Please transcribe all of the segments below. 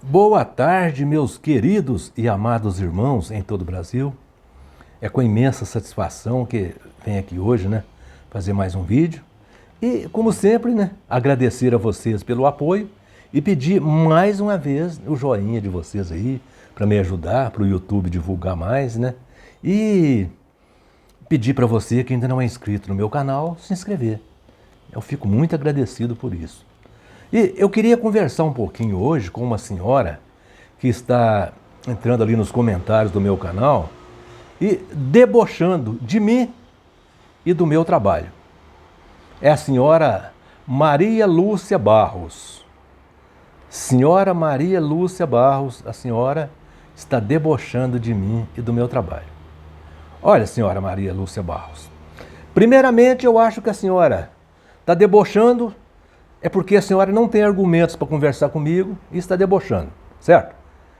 Boa tarde, meus queridos e amados irmãos em todo o Brasil. É com imensa satisfação que venho aqui hoje, fazer mais um vídeo. E, como sempre, agradecer a vocês pelo apoio e pedir mais uma vez o joinha de vocês aí, para me ajudar, para o YouTube divulgar mais, E pedir para você que ainda não é inscrito no meu canal, se inscrever. Eu fico muito agradecido por isso. E eu queria conversar um pouquinho hoje com uma senhora que está entrando ali nos comentários do meu canal e debochando de mim e do meu trabalho. É a senhora Maria Lúcia Barros. Senhora Maria Lúcia Barros, a senhora está debochando de mim e do meu trabalho. Olha, senhora Maria Lúcia Barros, primeiramente eu acho que a senhora está debochando é porque a senhora não tem argumentos para conversar comigo e está debochando, certo?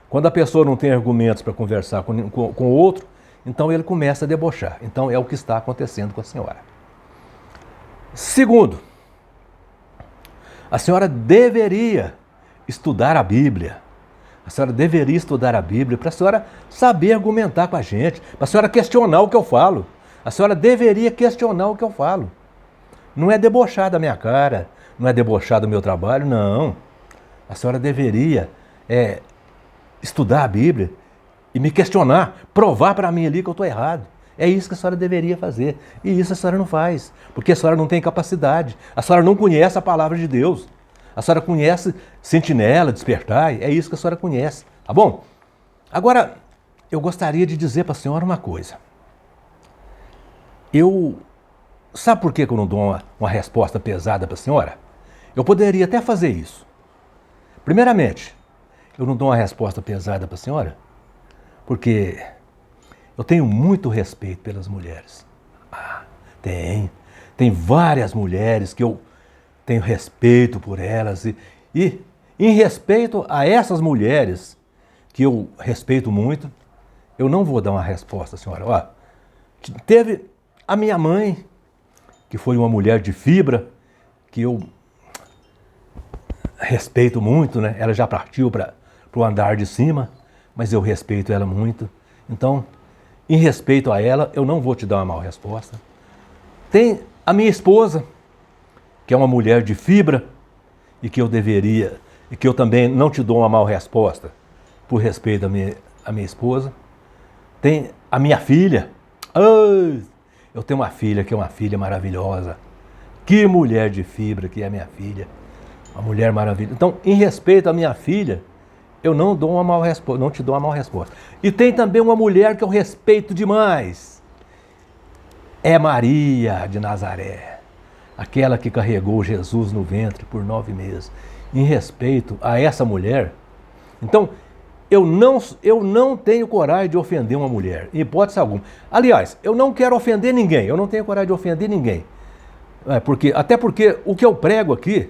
Quando a pessoa não tem argumentos para conversar com o outro, então ele começa a debochar. Então é o que está acontecendo com a senhora. Segundo, a senhora deveria estudar a Bíblia. A senhora deveria estudar a Bíblia para a senhora saber argumentar com a gente, para a senhora questionar o que eu falo. A senhora deveria questionar o que eu falo. Não é debochar da minha cara, não é debochar do meu trabalho, não. A senhora deveria estudar a Bíblia e me questionar, provar para mim ali que eu estou errado. É isso que a senhora deveria fazer. E isso a senhora não faz, porque a senhora não tem capacidade. A senhora não conhece a palavra de Deus. A senhora conhece Sentinela, Despertai, é isso que a senhora conhece, tá bom? Agora, eu gostaria de dizer para a senhora uma coisa. Sabe por que eu não dou uma resposta pesada para a senhora? Eu poderia até fazer isso. Primeiramente, eu não dou uma resposta pesada para a senhora porque eu tenho muito respeito pelas mulheres. Tem várias mulheres que eu tenho respeito por elas e em respeito a essas mulheres que eu respeito muito, eu não vou dar uma resposta, senhora. Teve a minha mãe, que foi uma mulher de fibra, que eu respeito muito, Ela já partiu para o andar de cima, mas eu respeito ela muito. Então, em respeito a ela, eu não vou te dar uma mal resposta. Tem a minha esposa, que é uma mulher de fibra, e que eu também não te dou uma mal resposta, por respeito à minha esposa. Tem a minha filha. Eu tenho uma filha que é uma filha maravilhosa. Que mulher de fibra que é minha filha. Uma mulher maravilhosa. Então, em respeito à minha filha, eu não dou uma mal resposta, não te dou uma mal resposta. E tem também uma mulher que eu respeito demais. É Maria de Nazaré. Aquela que carregou Jesus no ventre por 9 meses. Em respeito a essa mulher, então, eu não tenho coragem de ofender uma mulher, em hipótese alguma. Aliás, eu não quero ofender ninguém, eu não tenho coragem de ofender ninguém. Até porque o que eu prego aqui,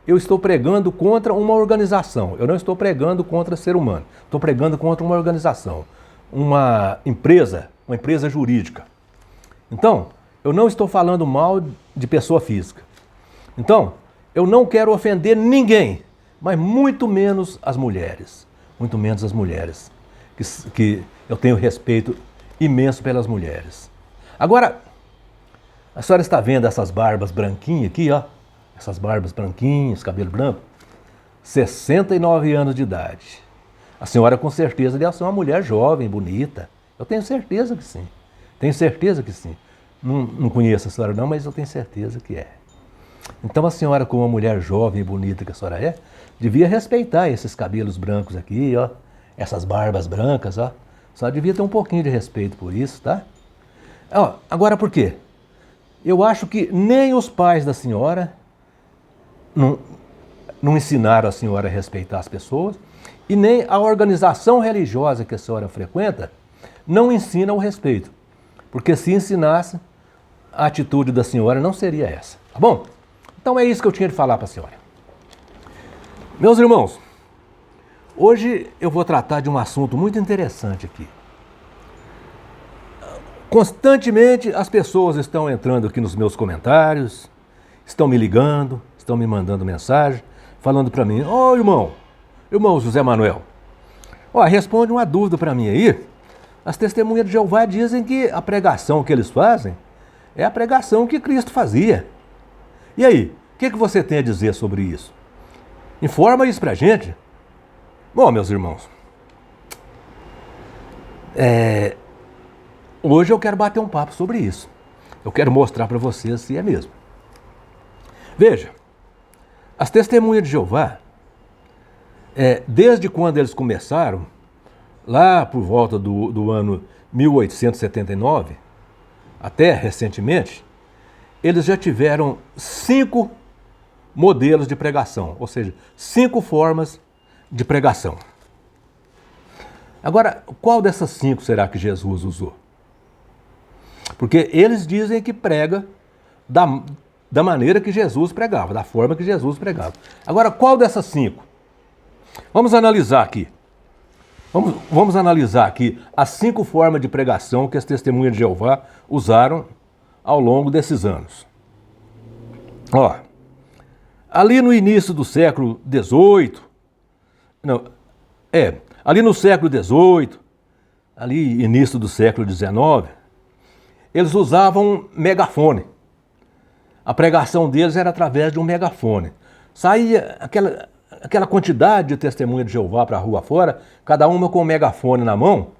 eu estou pregando contra uma organização, eu não estou pregando contra ser humano, estou pregando contra uma organização, uma empresa jurídica. Então, eu não estou falando mal de pessoa física. Então, eu não quero ofender ninguém, mas muito menos as mulheres. Muito menos as mulheres, que eu tenho respeito imenso pelas mulheres. Agora, a senhora está vendo essas barbas branquinhas aqui, essas barbas branquinhas, cabelo branco? 69 anos de idade. A senhora com certeza deve ser uma mulher jovem, bonita. Eu tenho certeza que sim. Tenho certeza que sim. Não conheço a senhora não, mas eu tenho certeza que é. Então a senhora, como uma mulher jovem e bonita que a senhora é, devia respeitar esses cabelos brancos aqui, essas barbas brancas, A senhora devia ter um pouquinho de respeito por isso, tá? Agora por quê? Eu acho que nem os pais da senhora não ensinaram a senhora a respeitar as pessoas e nem a organização religiosa que a senhora frequenta não ensina o respeito. Porque se ensinasse, a atitude da senhora não seria essa, tá bom? Então é isso que eu tinha de falar para a senhora. Meus irmãos, hoje eu vou tratar de um assunto muito interessante aqui. Constantemente as pessoas estão entrando aqui nos meus comentários, estão me ligando, estão me mandando mensagem, falando para mim: irmão, Irmão José Manuel, ó, responde uma dúvida para mim aí. As testemunhas de Jeová dizem que a pregação que eles fazem é a pregação que Cristo fazia. E aí, o que você tem a dizer sobre isso? Informa isso pra gente. Bom, meus irmãos, hoje eu quero bater um papo sobre isso. Eu quero mostrar para vocês se é mesmo. Veja, as testemunhas de Jeová, desde quando eles começaram, lá por volta do ano 1879, até recentemente, eles já tiveram 5 modelos de pregação, ou seja, 5 formas de pregação. Agora, qual dessas 5 será que Jesus usou? Porque eles dizem que prega da maneira que Jesus pregava, da forma que Jesus pregava. Agora, qual dessas 5? Vamos analisar aqui. Vamos analisar aqui as 5 formas de pregação que as testemunhas de Jeová usaram ao longo desses anos. Ó, ali no início do século XVIII, ali no século XVIII, ali início do século XIX, eles usavam megafone. A pregação deles era através de um megafone. Saía aquela quantidade de testemunhas de Jeová para a rua fora, cada uma com um megafone na mão,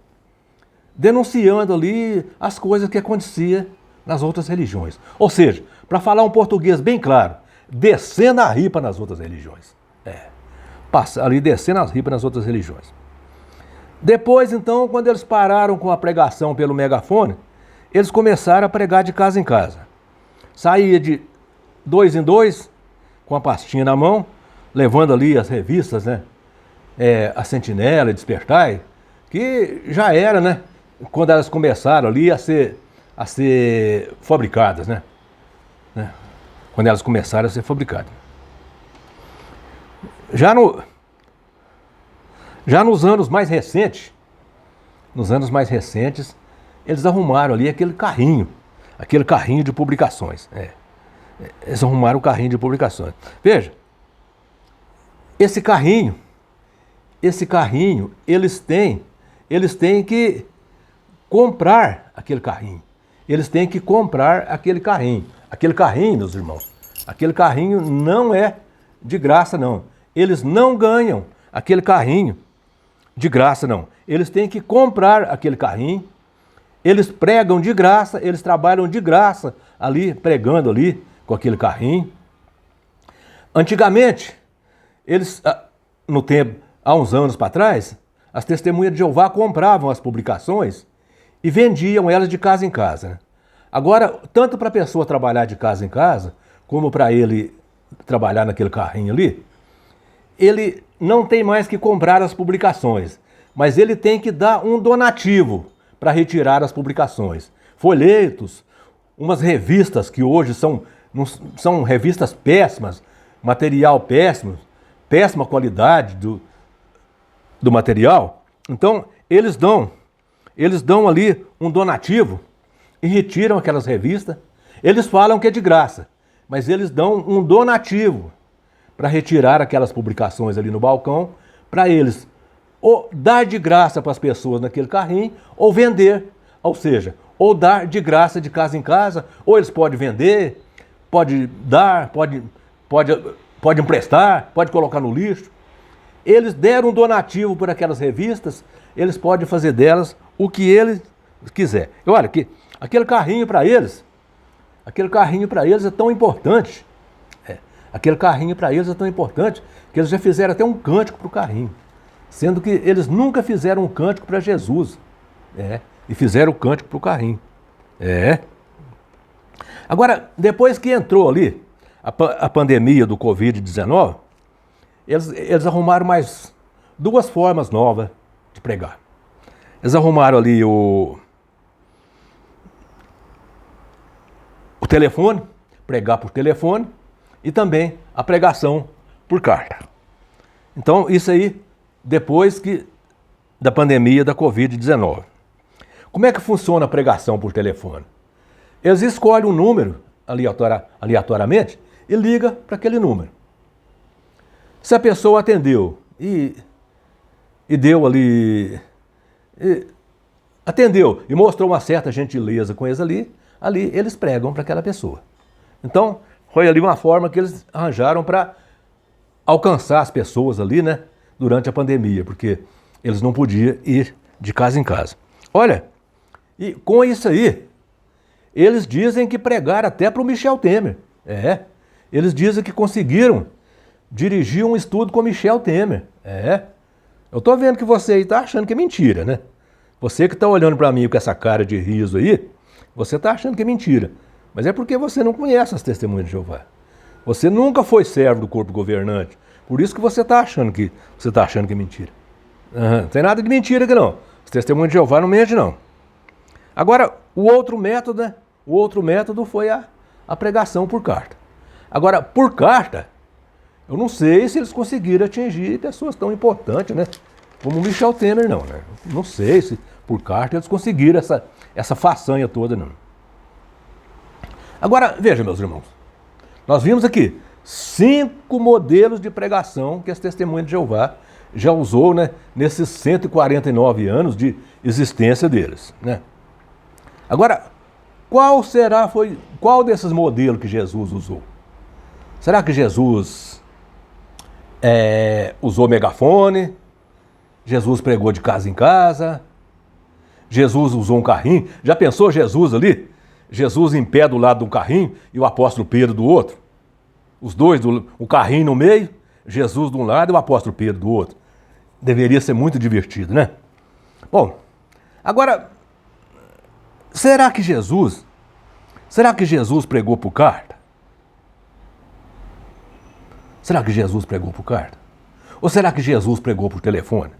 denunciando ali as coisas que aconteciam nas outras religiões. Ou seja, para falar um português bem claro, descendo a ripa nas outras religiões. Ali descendo as ripas nas outras religiões. Depois, então, quando eles pararam com a pregação pelo megafone, eles começaram a pregar de casa em casa. Saía de 2 em 2, com a pastinha na mão, levando ali as revistas, né? A Sentinela, Despertai, que já era, né? Quando elas começaram ali a ser fabricadas, né? Quando elas começaram a ser fabricadas. Já nos anos mais recentes, eles arrumaram ali aquele carrinho de publicações. Eles arrumaram o carrinho de publicações. Veja, esse carrinho, eles têm que comprar aquele carrinho. Eles têm que comprar aquele carrinho. Aquele carrinho, meus irmãos, aquele carrinho não é de graça, não. Eles não ganham aquele carrinho de graça, não. Eles têm que comprar aquele carrinho. Eles pregam de graça, eles trabalham de graça ali, pregando ali com aquele carrinho. Antigamente, há uns anos para trás, as testemunhas de Jeová compravam as publicações e vendiam elas de casa em casa, né? Agora, tanto para a pessoa trabalhar de casa em casa, como para ele trabalhar naquele carrinho ali, ele não tem mais que comprar as publicações, mas ele tem que dar um donativo para retirar as publicações. Folhetos, umas revistas que hoje são revistas péssimas, material péssimo, péssima qualidade do material. Então, eles dão ali um donativo e retiram aquelas revistas. Eles falam que é de graça, mas eles dão um donativo para retirar aquelas publicações ali no balcão, para eles ou dar de graça para as pessoas naquele carrinho, ou vender. Ou seja, ou dar de graça de casa em casa, ou eles podem vender, pode dar, pode emprestar, pode colocar no lixo. Eles deram um donativo por aquelas revistas, eles podem fazer delas o que eles quiser. E olha, que aquele carrinho para eles é tão importante. Aquele carrinho para eles é tão importante que eles já fizeram até um cântico para o carrinho. Sendo que eles nunca fizeram um cântico para Jesus. E fizeram o cântico para o carrinho. Agora, depois que entrou ali a pandemia do Covid-19, eles arrumaram mais 2 formas novas de pregar. Eles arrumaram ali o telefone, pregar por telefone, e também a pregação por carta. Então, isso aí, depois da pandemia da Covid-19. Como é que funciona a pregação por telefone? Eles escolhem um número aleatoriamente e ligam para aquele número. Se a pessoa atendeu e deu ali, atendeu e mostrou uma certa gentileza com eles ali eles pregam para aquela pessoa. Então, foi ali uma forma que eles arranjaram para alcançar as pessoas ali, né, durante a pandemia, porque eles não podiam ir de casa em casa. Olha, e com isso aí, eles dizem que pregaram até para o Michel Temer. Eles dizem que conseguiram dirigir um estudo com o Michel Temer. Eu tô vendo que você aí tá achando que é mentira, né? Você que tá olhando para mim com essa cara de riso aí, você tá achando que é mentira. Mas é porque você não conhece as testemunhas de Jeová. Você nunca foi servo do corpo governante. Por isso que você tá achando que é mentira. Não tem nada de mentira aqui não. Os testemunhos de Jeová não mentem não. Agora, o outro método, né? O outro método foi a pregação por carta. Agora, por carta, eu não sei se eles conseguiram atingir pessoas tão importantes, né? Como o Michel Temer, não, né? Não sei se por carta eles conseguiram essa façanha toda, não. Agora, veja, meus irmãos, nós vimos aqui 5 modelos de pregação que as testemunhas de Jeová já usou, né, nesses 149 anos de existência deles, né? Agora, qual desses modelos que Jesus usou? Será que Jesus usou megafone? Jesus pregou de casa em casa? Jesus usou um carrinho? Já pensou Jesus ali? Jesus em pé do lado de um carrinho e o apóstolo Pedro do outro? Os dois, o carrinho no meio, Jesus de um lado e o apóstolo Pedro do outro. Deveria ser muito divertido, né? Bom, agora, será que Jesus pregou por carta? Será que Jesus pregou por carta? Ou será que Jesus pregou por telefone?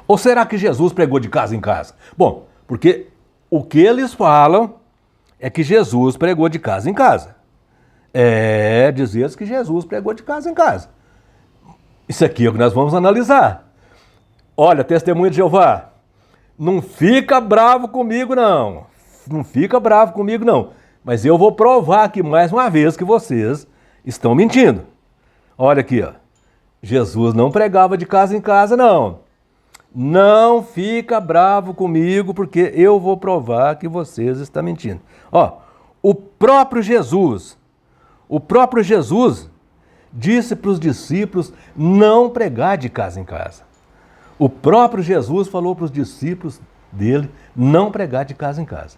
Ou será que Jesus pregou de casa em casa? Bom, porque o que eles falam é que Jesus pregou de casa em casa. Diz que Jesus pregou de casa em casa. Isso aqui é o que nós vamos analisar. Olha, testemunha de Jeová, não fica bravo comigo não. Não fica bravo comigo não. Mas eu vou provar aqui mais uma vez que vocês estão mentindo. Olha aqui, ó. Jesus não pregava de casa em casa, não. Não fica bravo comigo, porque eu vou provar que vocês estão mentindo. Ó, o próprio Jesus disse para os discípulos não pregar de casa em casa. O próprio Jesus falou para os discípulos dele não pregar de casa em casa.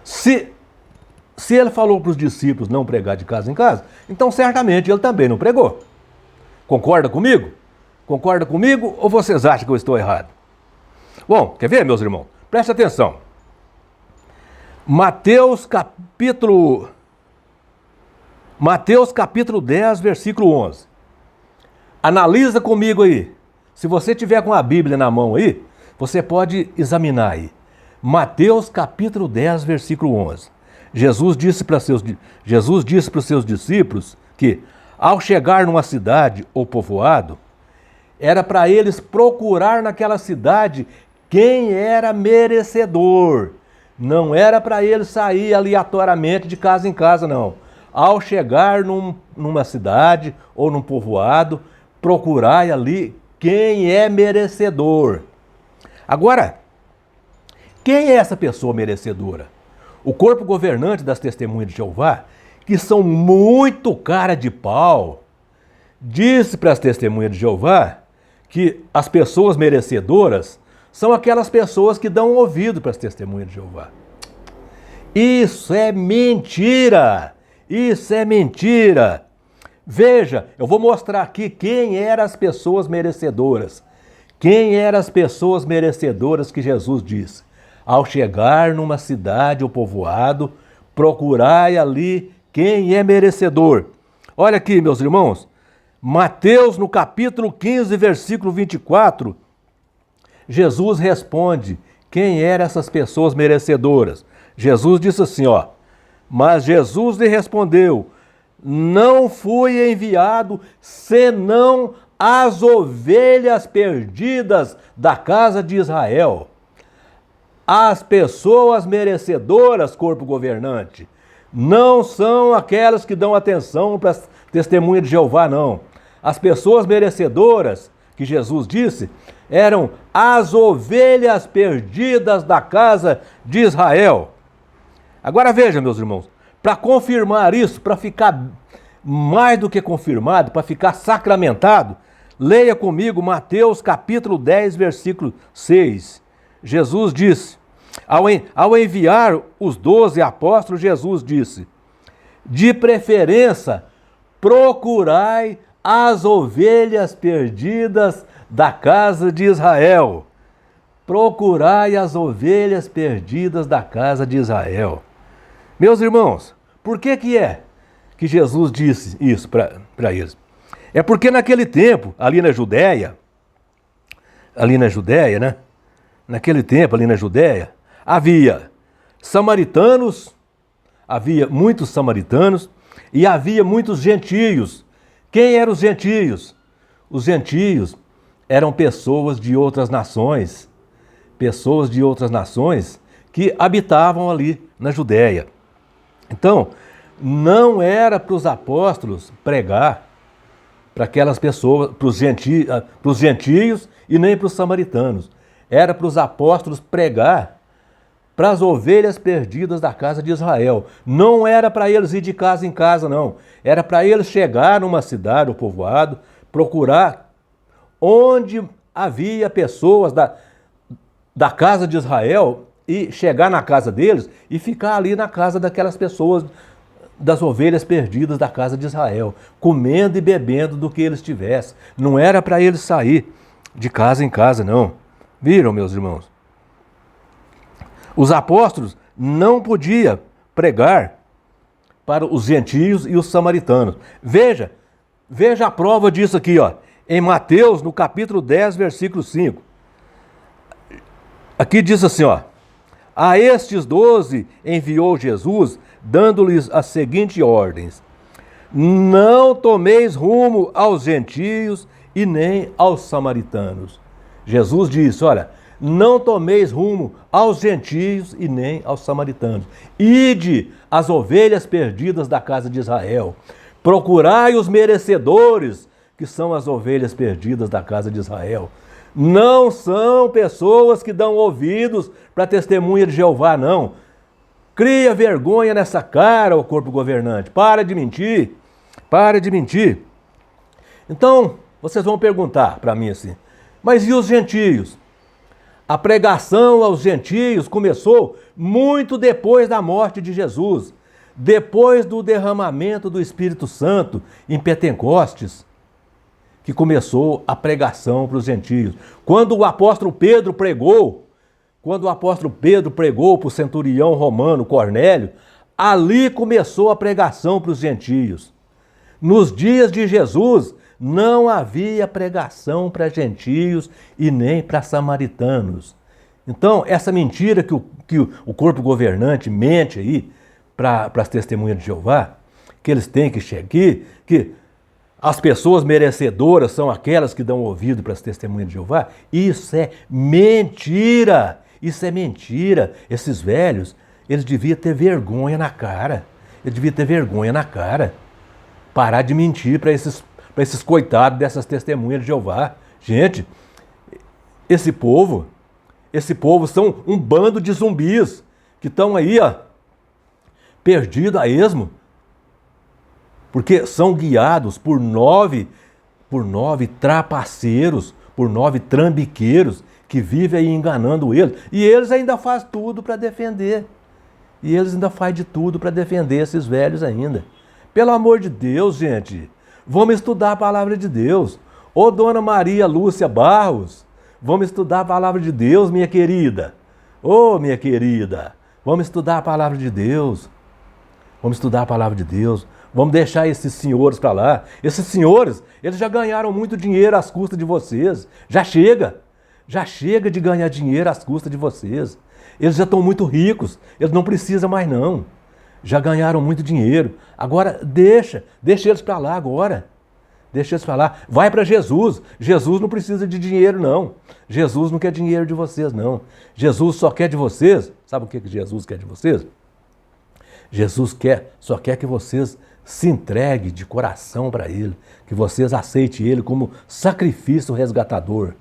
Se ele falou para os discípulos não pregar de casa em casa, então certamente ele também não pregou. Concorda comigo? Concorda comigo ou vocês acham que eu estou errado? Bom, quer ver, meus irmãos? Preste atenção. Mateus capítulo 10, versículo 11. Analisa comigo aí. Se você tiver com a Bíblia na mão aí, você pode examinar aí. Mateus capítulo 10, versículo 11. Jesus disse para os seus discípulos que, ao chegar numa cidade ou povoado, era para eles procurar naquela cidade quem era merecedor. Não era para eles sair aleatoriamente de casa em casa, não. Ao chegar numa cidade ou num povoado, procurai ali quem é merecedor. Agora, quem é essa pessoa merecedora? O corpo governante das testemunhas de Jeová, que são muito cara de pau, disse para as testemunhas de Jeová que as pessoas merecedoras são aquelas pessoas que dão ouvido para as testemunhas de Jeová. Isso é mentira! Isso é mentira! Veja, eu vou mostrar aqui quem eram as pessoas merecedoras. Quem eram as pessoas merecedoras que Jesus disse? Ao chegar numa cidade ou povoado, procurai ali quem é merecedor. Olha aqui, meus irmãos, Mateus no capítulo 15, versículo 24, Jesus responde quem eram essas pessoas merecedoras. Jesus disse assim, ó, mas Jesus lhe respondeu, não fui enviado senão as ovelhas perdidas da casa de Israel. As pessoas merecedoras, corpo governante, não são aquelas que dão atenção para as testemunhas de Jeová, não. As pessoas merecedoras que Jesus disse eram as ovelhas perdidas da casa de Israel. Agora veja, meus irmãos, para confirmar isso, para ficar mais do que confirmado, para ficar sacramentado, leia comigo Mateus capítulo 10, versículo 6. Jesus disse, ao enviar os 12 apóstolos, Jesus disse, de preferência, procurai as ovelhas perdidas da casa de Israel. Procurai as ovelhas perdidas da casa de Israel. Meus irmãos, por que que Jesus disse isso para eles? É porque naquele tempo, ali na Judéia, né? Naquele tempo, ali na Judéia, havia samaritanos, havia muitos samaritanos e havia muitos gentios. Quem eram os gentios? Os gentios eram pessoas de outras nações que habitavam ali na Judéia. Então, não era para os apóstolos pregar para aquelas pessoas, para os gentios e nem para os samaritanos. Era para os apóstolos pregar para as ovelhas perdidas da casa de Israel. Não era para eles ir de casa em casa, não. Era para eles chegar numa cidade ou povoado, procurar onde havia pessoas da casa de Israel e chegar na casa deles e ficar ali na casa daquelas pessoas, das ovelhas perdidas da casa de Israel, comendo e bebendo do que eles tivessem. Não era para eles sair de casa em casa, não. Viram, meus irmãos? Os apóstolos não podiam pregar para os gentios e os samaritanos. Veja a prova disso aqui, ó, em Mateus, no capítulo 10, versículo 5. Aqui diz assim, ó, a estes 12 enviou Jesus, dando-lhes as seguintes ordens: não tomeis rumo aos gentios e nem aos samaritanos. Jesus disse, olha, não tomeis rumo aos gentios e nem aos samaritanos. Ide as ovelhas perdidas da casa de Israel. Procurai os merecedores, que são as ovelhas perdidas da casa de Israel. Não são pessoas que dão ouvidos para a testemunha de Jeová, não. Cria vergonha nessa cara, o corpo governante. Para de mentir. Para de mentir. Então, vocês vão perguntar para mim assim, mas e os gentios? A pregação aos gentios começou muito depois da morte de Jesus, depois do derramamento do Espírito Santo em Pentecostes, que começou a pregação para os gentios. Quando o apóstolo Pedro pregou para o centurião romano Cornélio, ali começou a pregação para os gentios. Nos dias de Jesus, não havia pregação para gentios e nem para samaritanos. Então, essa mentira que o corpo governante mente aí para as testemunhas de Jeová, que eles têm que chegar, que as pessoas merecedoras são aquelas que dão ouvido para as testemunhas de Jeová, isso é mentira. Isso é mentira. Esses velhos, eles deviam ter vergonha na cara. Parar de mentir para esses coitados dessas testemunhas de Jeová. Gente, esse povo são um bando de zumbis que estão aí, ó, perdidos a esmo, porque são guiados por nove trapaceiros, por 9 trambiqueiros que vivem aí enganando eles. E eles ainda fazem tudo para defender. de tudo para defender esses velhos ainda. Pelo amor de Deus, gente, vamos estudar a palavra de Deus. Ô, dona Maria Lúcia Barros, vamos estudar a palavra de Deus, minha querida. Ô, minha querida, vamos estudar a palavra de Deus. Vamos deixar esses senhores para lá. Esses senhores, eles já ganharam muito dinheiro às custas de vocês. Já chega de ganhar dinheiro às custas de vocês. Eles já estão muito ricos, eles não precisam mais não. Já ganharam muito dinheiro. Agora deixa eles para lá agora. Deixa eles para lá. Vai para Jesus. Jesus não precisa de dinheiro não. Jesus não quer dinheiro de vocês não. Jesus só quer de vocês. Sabe o que Jesus quer de vocês? Jesus só quer que vocês se entregue de coração para Ele, que vocês aceitem Ele como sacrifício resgatador.